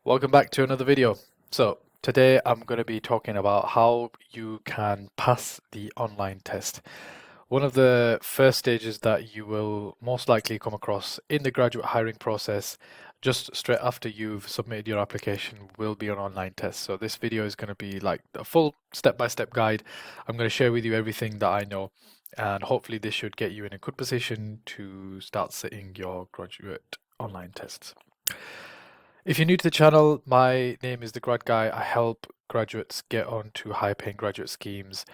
Welcome back to another video. So today I'm going to be talking about how you can pass the online test. One of the first stages that you will most likely come across in the graduate hiring process, just straight after you've submitted your application, will be an online test. So this video is going to be like a full step-by-step guide. I'm going to share with you everything that I know, and hopefully this should get you in a good position to start sitting your graduate online tests. If you're new to the channel, my name is The Grad Guy. I help graduates get onto high paying graduate schemes.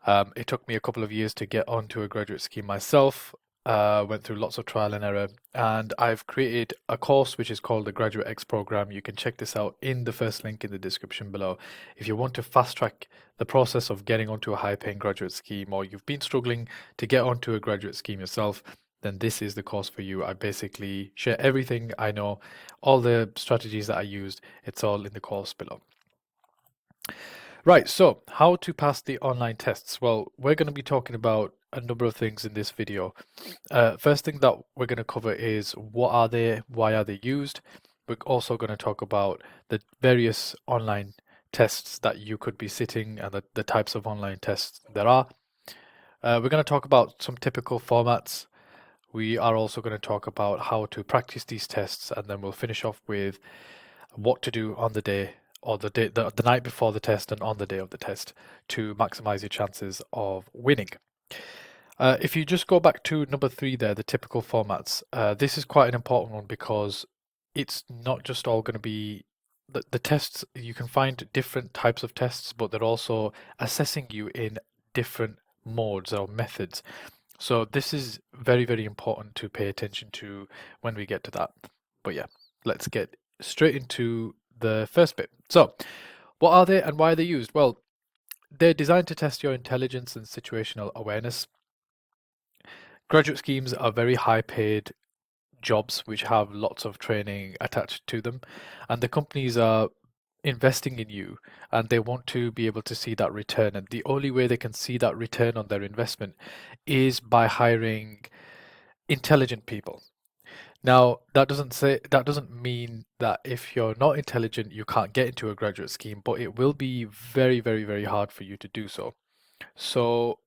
It took me a couple of years to get onto a graduate scheme myself. Went through lots of trial and error, and I've created a course which is called the Graduate X program. You can check this out in the first link in the description below. If you want to fast track the process of getting onto a high paying graduate scheme, or you've been struggling to get onto a graduate scheme yourself, then this is the course for you. I basically share everything I know, all the strategies that I used. It's all in the course below. Right, so how to pass the online tests? Well, we're going to be talking about a number of things in this video. First thing that we're going to cover is what are they, why are they used? We're also going to talk about the various online tests that you could be sitting and the types of online tests there are. We're going to talk about some typical formats. We are also going to talk about how to practice these tests, and then we'll finish off with what to do on the day or the night before the test and on the day of the test to maximize your chances of winning. If you just go back to number 3 there, the typical formats, this is quite an important one because it's not just all going to be the tests. You can find different types of tests, but they're also assessing you in different modes or methods. So this is very, very important to pay attention to when we get to that. But yeah, let's get straight into the first bit. So what are they and why are they used? Well, they're designed to test your intelligence and situational awareness. Graduate schemes are very high paid jobs which have lots of training attached to them, and the companies are investing in you and they want to be able to see that return, and the only way they can see that return on their investment is by hiring intelligent people. Now, that doesn't mean that if you're not intelligent, you can't get into a graduate scheme, but it will be very, very, very hard for you to do so. So,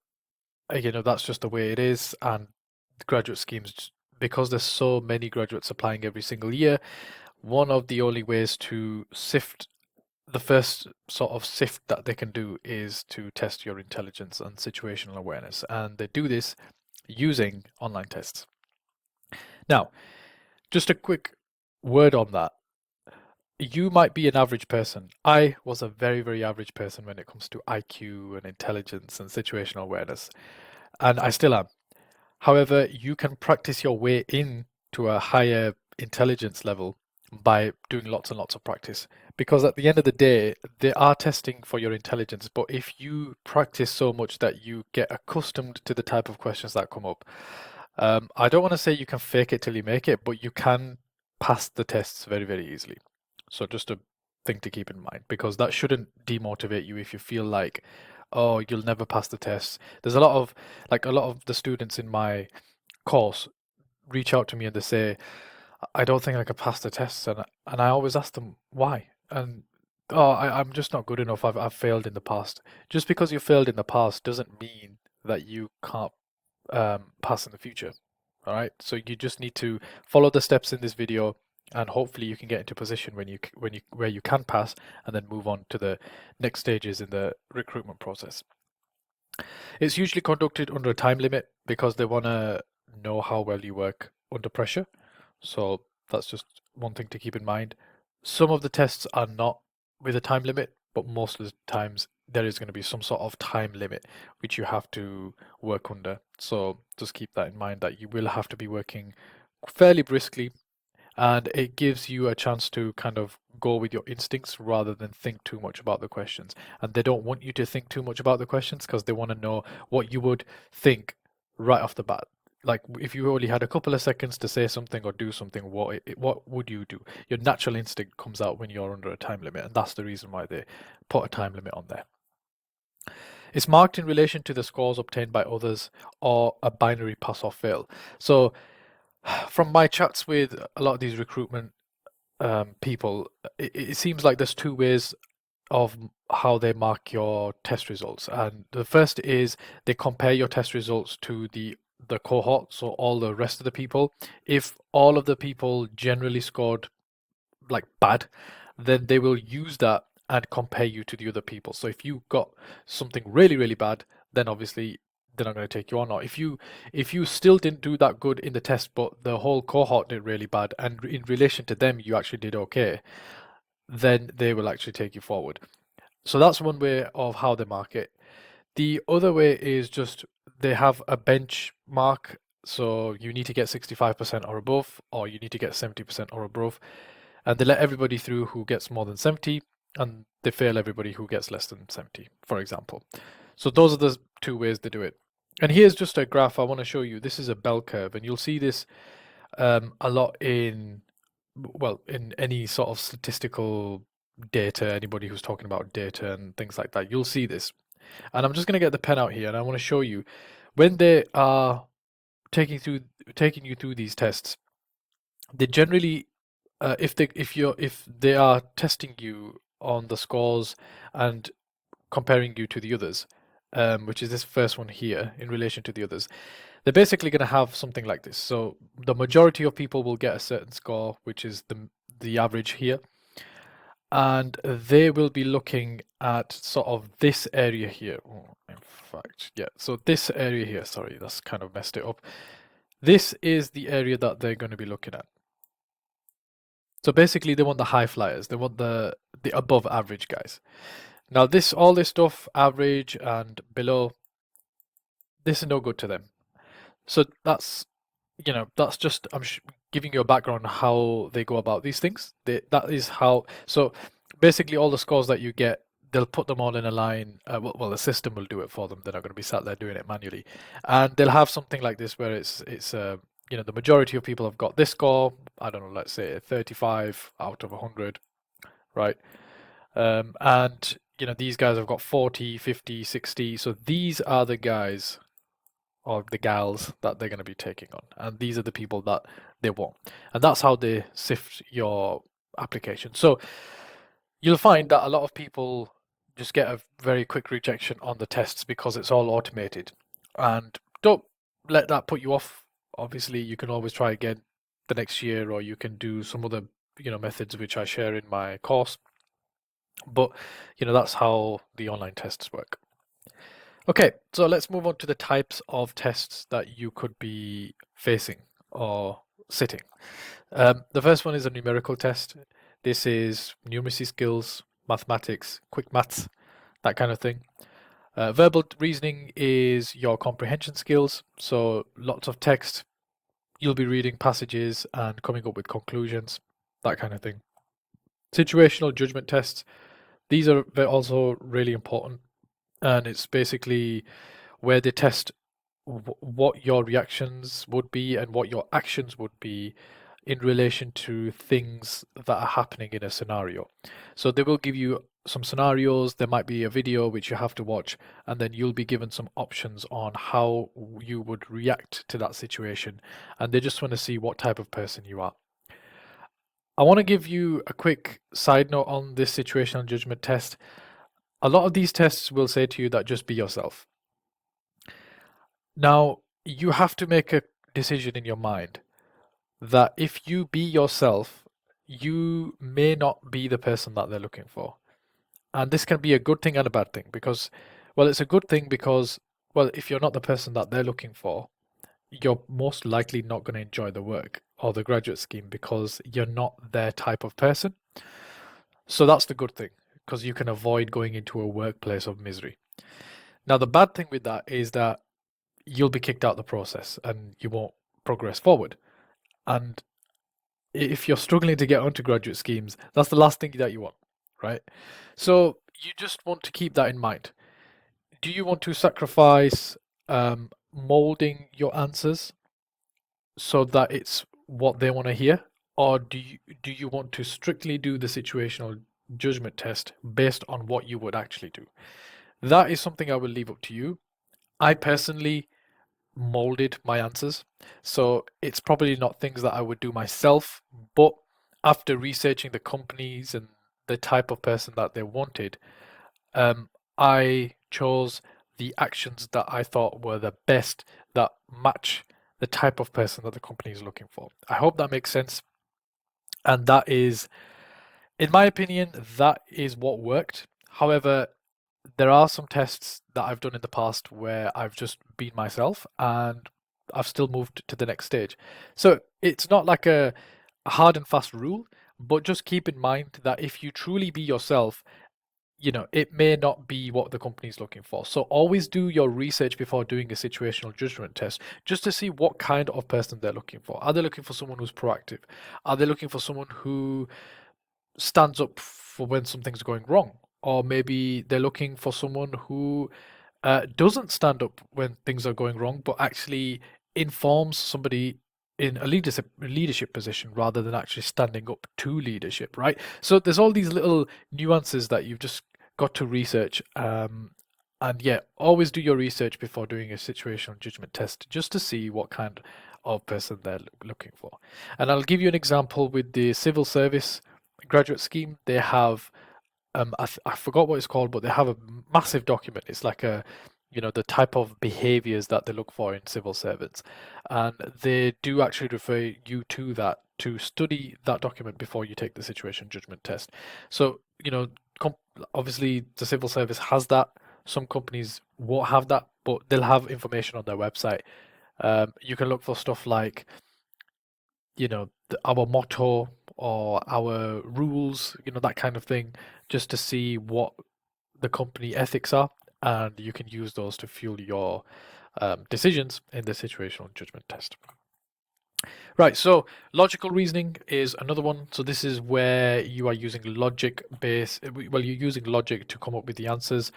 that's just the way it is. And graduate schemes, because there's so many graduates applying every single year, one of the only ways to sift the first sort of sift that they can do is to test your intelligence and situational awareness. And they do this using online tests. Now, just a quick word on that. You might be an average person. I was a very, very average person when it comes to IQ and intelligence and situational awareness, and I still am. However, you can practice your way in to a higher intelligence level by doing lots and lots of practice. Because at the end of the day, they are testing for your intelligence, but if you practice so much that you get accustomed to the type of questions that come up, I don't want to say you can fake it till you make it, but you can pass the tests very, very easily. So just a thing to keep in mind, because that shouldn't demotivate you if you feel like, oh, you'll never pass the tests. There's a lot of the students in my course reach out to me and they say, I don't think I can pass the tests, and I always ask them why. And oh, I'm just not good enough. I've failed in the past. Just because you failed in the past doesn't mean that you can't pass in the future. All right. So you just need to follow the steps in this video, and hopefully you can get into a position where you can pass, and then move on to the next stages in the recruitment process. It's usually conducted under a time limit because they want to know how well you work under pressure. So that's just one thing to keep in mind. Some of the tests are not with a time limit, but most of the times there is going to be some sort of time limit which you have to work under. So just keep that in mind, that you will have to be working fairly briskly, and it gives you a chance to kind of go with your instincts rather than think too much about the questions. And they don't want you to think too much about the questions because they want to know what you would think right off the bat. Like if you only had a couple of seconds to say something or do something, what would you do? Your natural instinct comes out when you're under a time limit, and that's the reason why they put a time limit on there. It's marked in relation to the scores obtained by others or a binary pass or fail. So from my chats with a lot of these recruitment people, it seems like there's two ways of how they mark your test results. And the first is they compare your test results to the cohort, so all the rest of the people. If all of the people generally scored like bad, then they will use that and compare you to the other people. So if you got something really, really bad, then obviously they're not going to take you on. Or if you still didn't do that good in the test, but the whole cohort did really bad, and in relation to them you actually did okay, then they will actually take you forward. So that's one way of how they mark it. The other way is just they have a benchmark. So you need to get 65% or above, or you need to get 70% or above. And they let everybody through who gets more than 70, and they fail everybody who gets less than 70, for example. So those are the two ways they do it. And here's just a graph I want to show you. This is a bell curve, and you'll see this a lot in, well, in any sort of statistical data, anybody who's talking about data and things like that, you'll see this. And I'm just going to get the pen out here, and I want to show you when they are taking you through these tests. They generally, if they are testing you on the scores and comparing you to the others, which is this first one here in relation to the others, they're basically going to have something like this. So the majority of people will get a certain score, which is the average here, and they will be looking at sort of this area here. Oh, in fact, yeah. So this area here, sorry, that's kind of messed it up. This is the area that they're going to be looking at. So basically, they want the high flyers. They want the above average guys. Now, all this stuff, average and below, this is no good to them. So that's just giving you a background on how they go about these things. That is how. So basically, all the scores that you get, they'll put them all in a line. Well, the system will do it for them. They're not going to be sat there doing it manually, and they'll have something like this where it's the majority of people have got this score. I don't know, let's say 35 out of 100, right? And these guys have got 40, 50, 60. So these are the guys or the gals that they're going to be taking on, and these are the people that they want, and that's how they sift your application. So you'll find that a lot of people just get a very quick rejection on the tests because it's all automated, and don't let that put you off. Obviously, you can always try again the next year, or you can do some other methods which I share in my course, but that's how the online tests work. Okay, so let's move on to the types of tests that you could be facing or sitting. The first one is a numerical test. This is numeracy skills, mathematics, quick maths, that kind of thing. Verbal reasoning is your comprehension skills, so lots of text. You'll be reading passages and coming up with conclusions, that kind of thing. Situational judgment tests. These are also really important, and it's basically where they test what your reactions would be and what your actions would be in relation to things that are happening in a scenario. So they will give you some scenarios, there might be a video which you have to watch, and then you'll be given some options on how you would react to that situation, and they just want to see what type of person you are. I want to give you a quick side note on this situational judgment test. A lot of these tests will say to you that just be yourself. Now, you have to make a decision in your mind that if you be yourself, you may not be the person that they're looking for. And this can be a good thing and a bad thing because, well, it's a good thing because, well, if you're not the person that they're looking for, you're most likely not going to enjoy the work or the graduate scheme because you're not their type of person. So that's the good thing because you can avoid going into a workplace of misery. Now, the bad thing with that is that you'll be kicked out the process and you won't progress forward. And if you're struggling to get onto graduate schemes, that's the last thing that you want, right? So you just want to keep that in mind. Do you want to sacrifice molding your answers so that it's what they want to hear? Or do you want to strictly do the situational judgment test based on what you would actually do? That is something I will leave up to you. I personally molded my answers, so it's probably not things that I would do myself, but after researching the companies and the type of person that they wanted, I chose the actions that I thought were the best that match the type of person that the company is looking for. I hope that makes sense. And that is, in my opinion, that is what worked. However, there are some tests that I've done in the past where I've just been myself and I've still moved to the next stage. So it's not like a hard and fast rule, but just keep in mind that if you truly be yourself, it may not be what the company is looking for. So always do your research before doing a situational judgment test, just to see what kind of person they're looking for. Are they looking for someone who's proactive? Are they looking for someone who stands up for when something's going wrong? Or maybe they're looking for someone who doesn't stand up when things are going wrong, but actually informs somebody in a leadership position rather than actually standing up to leadership, right? So there's all these little nuances that you've just got to research. And yeah, always do your research before doing a situational judgment test just to see what kind of person they're looking for. And I'll give you an example with the civil service graduate scheme. They have I forgot what it's called, but they have a massive document. It's like the type of behaviors that they look for in civil servants, and they do actually refer you to that to study that document before you take the situation judgment test. So, com obviously the civil service has that. Some companies won't have that, but they'll have information on their website. You can look for stuff like our motto or our rules, that kind of thing, just to see what the company ethics are, and you can use those to fuel your decisions in the situational judgment test. Right, so logical reasoning is another one. So this is where you are using you're using logic to come up with the answers.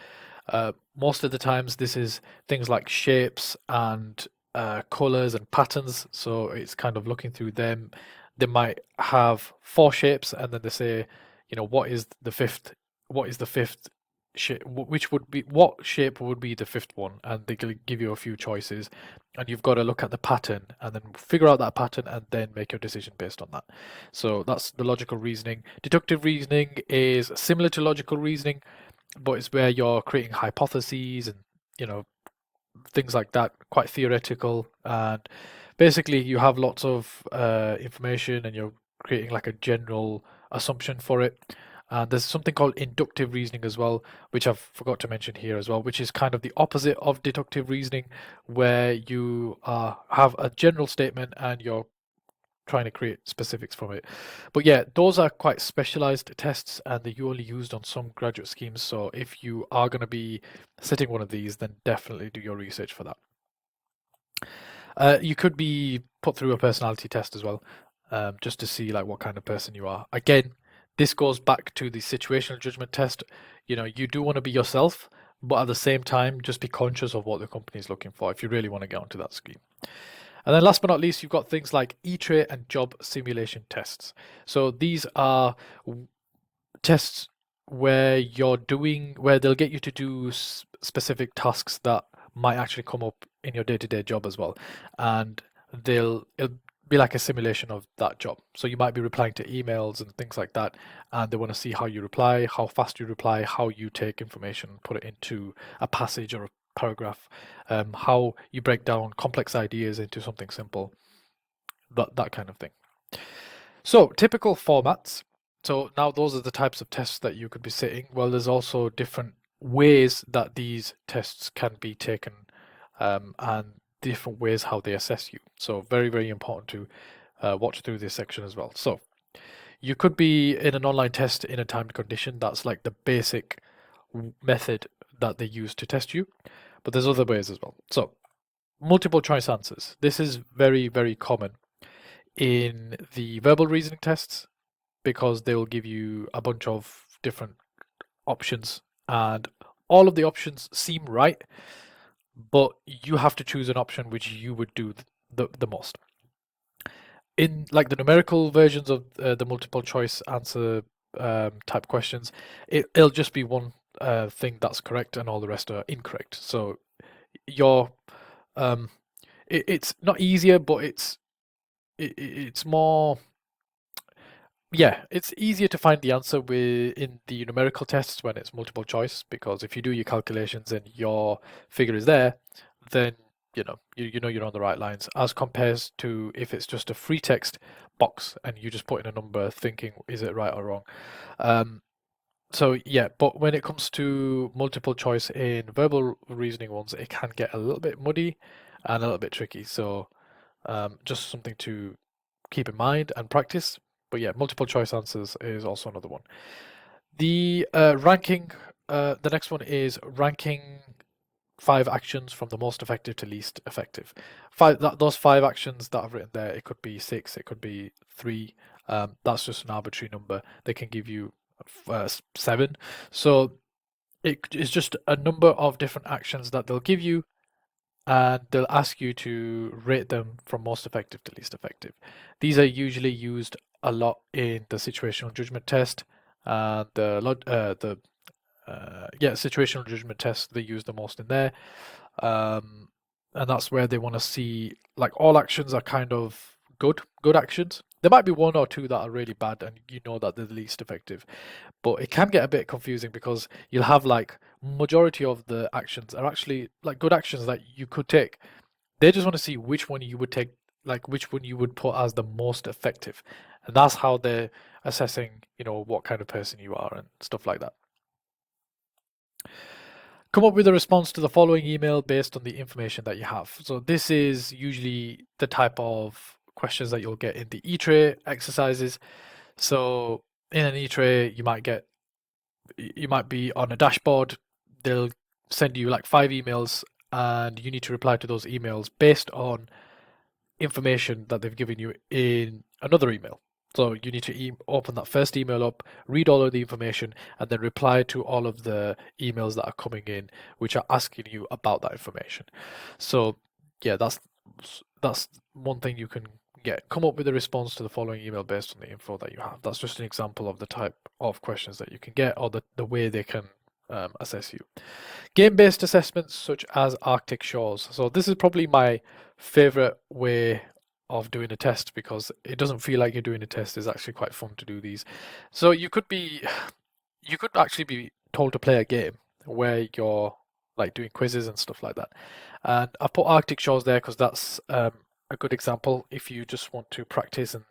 Most of the times, this is things like shapes and colors and patterns. So it's kind of looking through them. They might have four shapes, and then they say, what is the fifth? What is the fifth shape? What shape would be the fifth one? And they give you a few choices, and you've got to look at the pattern and then figure out that pattern and then make your decision based on that. So that's the logical reasoning. Deductive reasoning is similar to logical reasoning, but it's where you're creating hypotheses and you know things like that, quite theoretical, and basically you have lots of information and you're creating like a general assumption for it. And there's something called inductive reasoning as well, which I've forgot to mention here as well, which is kind of the opposite of deductive reasoning, where you have a general statement and you're trying to create specifics from it. But yeah, those are quite specialized tests and they're only used on some graduate schemes. So if you are going to be sitting one of these, then definitely do your research for that. You could be put through a personality test as well, just to see like what kind of person you are. Again, this goes back to the situational judgment test. You do want to be yourself, but at the same time, just be conscious of what the company is looking for if you really want to get onto that scheme. And then last but not least, you've got things like E-trait and job simulation tests. So these are tests where they'll get you to do specific tasks that might actually come up in your day-to-day job as well. And it'll be like a simulation of that job. So you might be replying to emails and things like that, and they want to see how you reply, how fast you reply, how you take information, put it into a passage or a paragraph, how you break down complex ideas into something simple, that kind of thing. So typical formats. So now those are the types of tests that you could be sitting. Well, there's also different ways that these tests can be taken, and different ways how they assess you. So very, very important to watch through this section as well. So you could be in an online test in a timed condition. That's like the basic method that they use to test you. But there's other ways as well. So multiple choice answers. This is very, very common in the verbal reasoning tests because they will give you a bunch of different options and all of the options seem right, but you have to choose an option which you would do the most. In like the numerical versions of the multiple choice answer type questions, it'll just be one thing that's correct and all the rest are incorrect. So you're it's not easier, but it's more Yeah, it's easier to find the answer in the numerical tests when it's multiple choice, because if you do your calculations and your figure is there, then you know you're on the right lines, as compared to if it's just a free text box and you just put in a number thinking is it right or wrong. Um, so yeah, but when it comes to multiple choice in verbal reasoning ones, it can get a little bit muddy and a little bit tricky. So just something to keep in mind and practice. But yeah, multiple choice answers is also another one. The the next one is ranking 5 actions from the most effective to least effective. Those 5 actions that I've written there, it could be 6, it could be 3. That's just an arbitrary number. They can give you 7. So it is just a number of different actions that they'll give you, and they'll ask you to rate them from most effective to least effective. These are usually used a lot in the situational judgment test, and situational judgment test they use the most in there, um, and that's where they want to see like all actions are kind of good actions. There might be one or two that are really bad, and you know that they're the least effective. But it can get a bit confusing because you'll have like majority of the actions are actually like good actions that you could take. They just want to see which one you would take, like which one you would put as the most effective, and that's how they're assessing, what kind of person you are and stuff like that. Come up with a response to the following email based on the information that you have. So this is usually the type of questions that you'll get in the E-tray exercises. So in an E-tray, you might be on a dashboard. They'll send you like 5 emails, and you need to reply to those emails based on information that they've given you in another email. So you need to open that first email up, read all of the information, and then reply to all of the emails that are coming in, which are asking you about that information. So yeah, that's one thing you can get. Come up with a response to the following email based on the info that you have. That's just an example of the type of questions that you can get, or the way they can assess you. Game-based assessments such as Arctic Shores. So this is probably my favorite way of doing a test, because it doesn't feel like you're doing a test. It's actually quite fun to do these. So you could actually be told to play a game where you're like doing quizzes and stuff like that. And I put Arctic Shores there because that's a good example. If you just want to practice and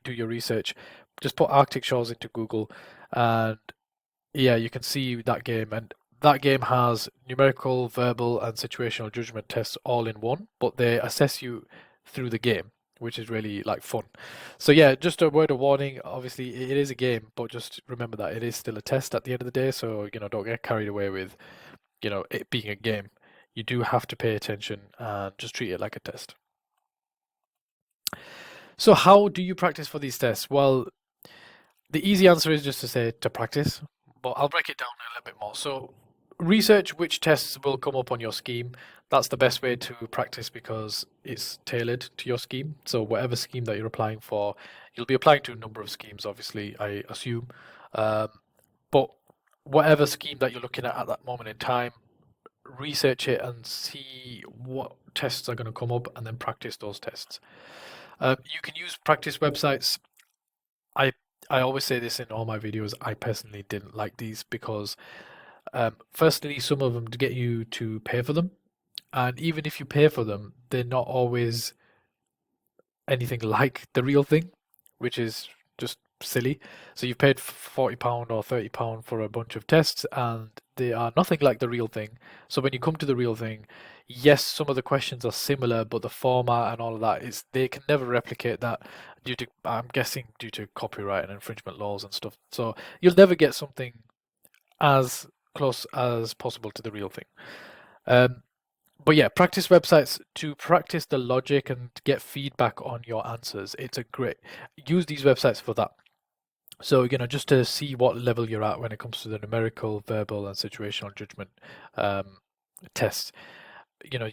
do your research, just put Arctic Shores into Google, and yeah, you can see that game. And that game has numerical, verbal, and situational judgment tests all in one, but they assess you through the game, which is really like fun. So yeah, just a word of warning. Obviously, it is a game, but just remember that it is still a test at the end of the day. So don't get carried away with it being a game. You do have to pay attention and just treat it like a test. So how do you practice for these tests? Well, the easy answer is just to say to practice, but I'll break it down a little bit more. So, research which tests will come up on your scheme. That's the best way to practice because it's tailored to your scheme. So, whatever scheme that you're applying for, you'll be applying to a number of schemes, obviously, I assume. Um, but whatever scheme that you're looking at that moment in time, research it and see what tests are going to come up and then practice those tests. You can use practice websites. I I always say this in all my videos. I personally didn't like these because, firstly, some of them get you to pay for them, and even if you pay for them, they're not always anything like the real thing, which is just silly. So you've paid £40 or £30 for a bunch of tests, and they are nothing like the real thing. So when you come to the real thing, yes, some of the questions are similar, but the format and all of that is they can never replicate that due to, I'm guessing, due to copyright and infringement laws and stuff. So you'll never get something as close as possible to the real thing. Um, but yeah, practice websites to practice the logic and get feedback on your answers. Use these websites for that. So, just to see what level you're at when it comes to the numerical, verbal, and situational judgment um, tests.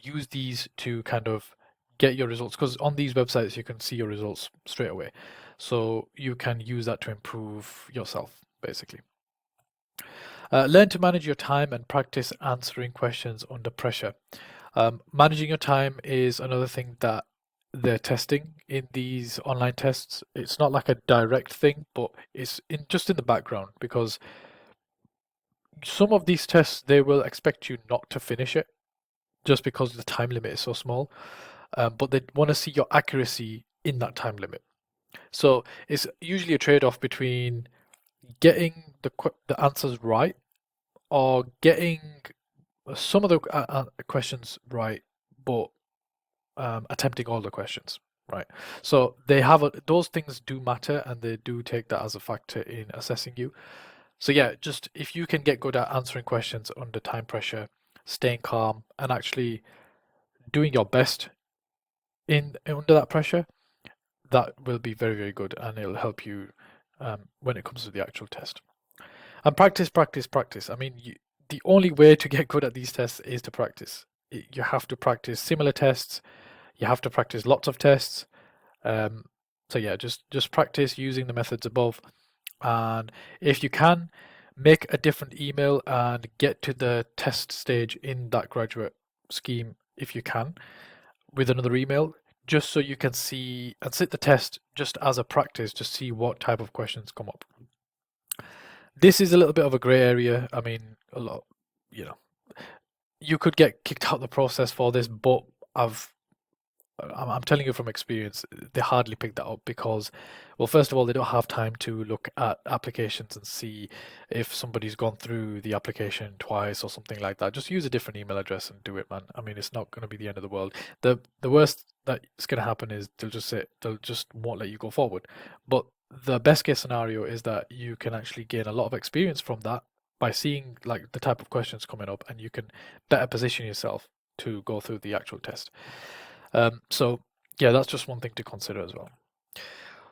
Use these to kind of get your results, because on these websites you can see your results straight away. So you can use that to improve yourself, basically. Learn to manage your time and practice answering questions under pressure. Managing your time is another thing that the testing in these online tests. It's not like a direct thing, but it's just in the background, because some of these tests they will expect you not to finish it just because the time limit is so small, but they want to see your accuracy in that time limit. So it's usually a trade-off between getting the answers right, or getting some of the questions right, but attempting all the questions right. So they have those things do matter, and they do take that as a factor in assessing you. So yeah, just if you can get good at answering questions under time pressure, staying calm, and actually doing your best in under that pressure, that will be very, very good, and it'll help you when it comes to the actual test. And practice, practice, practice. I mean, the only way to get good at these tests is to practice. You have to practice similar tests. You have to practice lots of tests. Um, so yeah, just practice using the methods above. And if you can, make a different email and get to the test stage in that graduate scheme if you can, with another email, just so you can see and sit the test just as a practice to see what type of questions come up. This is a little bit of a grey area. I mean, a lot, you know, you could get kicked out of the process for this, but I'm telling you from experience, they hardly pick that up because, well, first of all, they don't have time to look at applications and see if somebody's gone through the application twice or something like that. Just use a different email address and do it, man. I mean, it's not going to be the end of the world. The worst that's going to happen is they'll just won't let you go forward. But the best case scenario is that you can actually gain a lot of experience from that by seeing like the type of questions coming up, and you can better position yourself to go through the actual test. So yeah, that's just one thing to consider as well.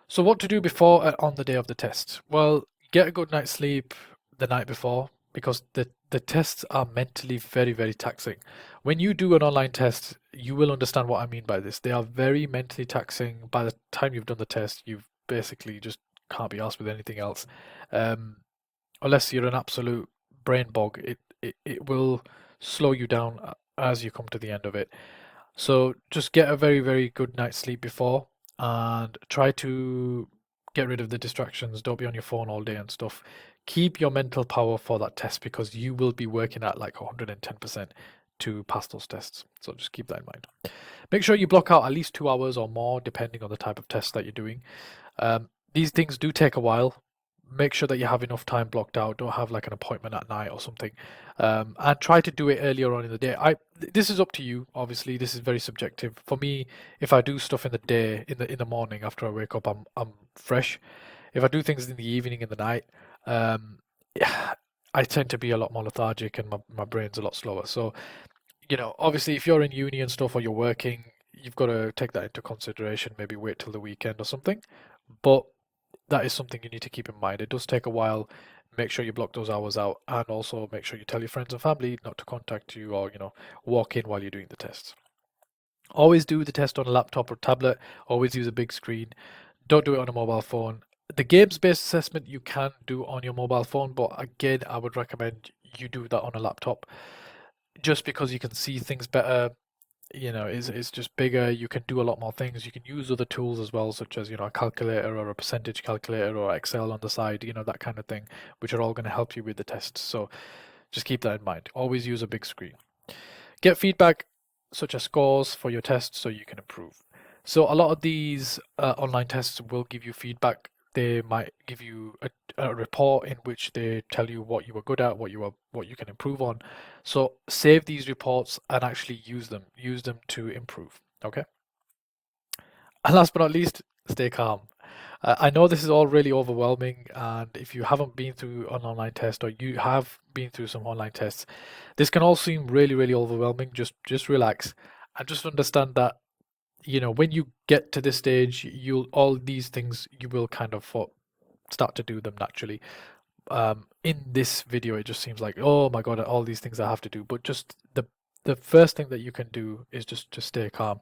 So what to do before on the day of the test? Well, get a good night's sleep the night before, because the tests are mentally very, very taxing. When you do an online test, you will understand what I mean by this. They are very mentally taxing. By the time you've done the test, you've basically just can't be asked with anything else. Um, Unless you're an absolute brain bog, it will slow you down as you come to the end of it. So just get a very, very good night's sleep before, and try to get rid of the distractions. Don't be on your phone all day and stuff. Keep your mental power for that test, because you will be working at like 110% to pass those tests. So just keep that in mind. Make sure you block out at least 2 hours or more, depending on the type of test that you're doing. These things do take a while. Make sure that you have enough time blocked out. Don't have like an appointment at night or something, and try to do it earlier on in the day. This is up to you. Obviously, this is very subjective. For me, if I do stuff in the day, in the morning after I wake up, I'm fresh. If I do things in the evening, in the night, yeah, I tend to be a lot more lethargic, and my brain's a lot slower. So, obviously, if you're in uni and stuff, or you're working, you've got to take that into consideration. Maybe wait till the weekend or something. But that is something you need to keep in mind. It does take a while. Make sure you block those hours out, and also make sure you tell your friends and family not to contact you, or walk in while you're doing the tests. Always do the test on a laptop or tablet. Always use a big screen. Don't do it on a mobile phone. The games-based assessment you can do on your mobile phone, but again, I would recommend you do that on a laptop, just because you can see things better. It's just bigger. You can do a lot more things. You can use other tools as well, such as, a calculator or a percentage calculator or Excel on the side, that kind of thing, which are all going to help you with the tests. So just keep that in mind. Always use a big screen. Get feedback, such as scores for your tests, so you can improve. So a lot of these online tests will give you feedback. They might give you a report in which they tell you what you were good at, what you can improve on. So save these reports and actually use them. Use them to improve. Okay. And last but not least, stay calm. I know this is all really overwhelming, and if you haven't been through an online test, or you have been through some online tests, this can all seem really, really overwhelming. Just relax and just understand that when you get to this stage, all these things you will kind of start to do them naturally. In this video, it just seems like, oh my god, all these things I have to do, but just the first thing that you can do is just stay calm.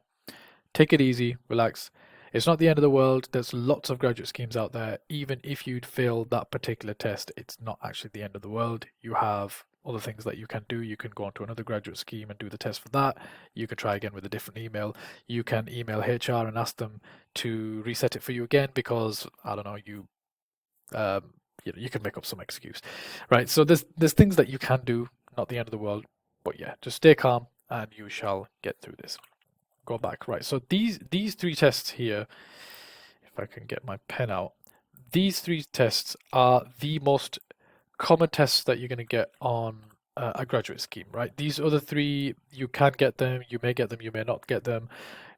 Take it easy, relax. It's not the end of the world. There's lots of graduate schemes out there. Even if you'd fail that particular test, it's not actually the end of the world. You have other things that you can do. You can go onto another graduate scheme and do the test for that. You can try again with a different email. You can email HR and ask them to reset it for you again because, I don't know, um, you can make up some excuse, right? So there's things that you can do, not the end of the world, but yeah, just stay calm and you shall get through this. Go back, right? So these three tests here, if I can get my pen out, these three tests are the most common tests that you're going to get on a graduate scheme, right? These other three, you can get them, you may get them, you may not get them.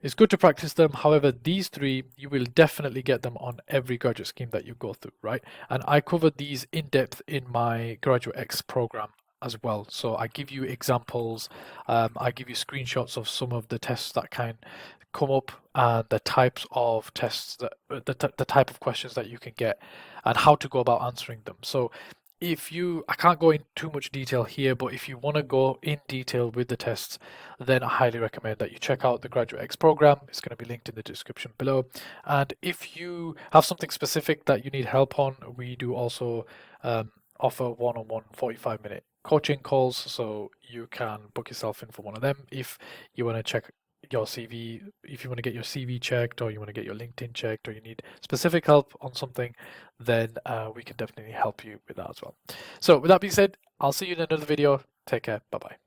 It's good to practice them. However, these three, you will definitely get them on every graduate scheme that you go through, right? And I covered these in depth in my Graduate X program as well. So I give you examples, I give you screenshots of some of the tests that can come up and the types of tests that the type of questions that you can get and how to go about answering them. So I can't go in too much detail here, but if you want to go in detail with the tests, then I highly recommend that you check out the Graduate X program. It's going to be linked in the description below. And if you have something specific that you need help on, we do also offer one-on-one 45-minute coaching calls, so you can book yourself in for one of them if you want to check your CV, if you want to get your CV checked, or you want to get your LinkedIn checked, or you need specific help on something, then we can definitely help you with that as well. So with that being said, I'll see you in another video. Take care. Bye bye.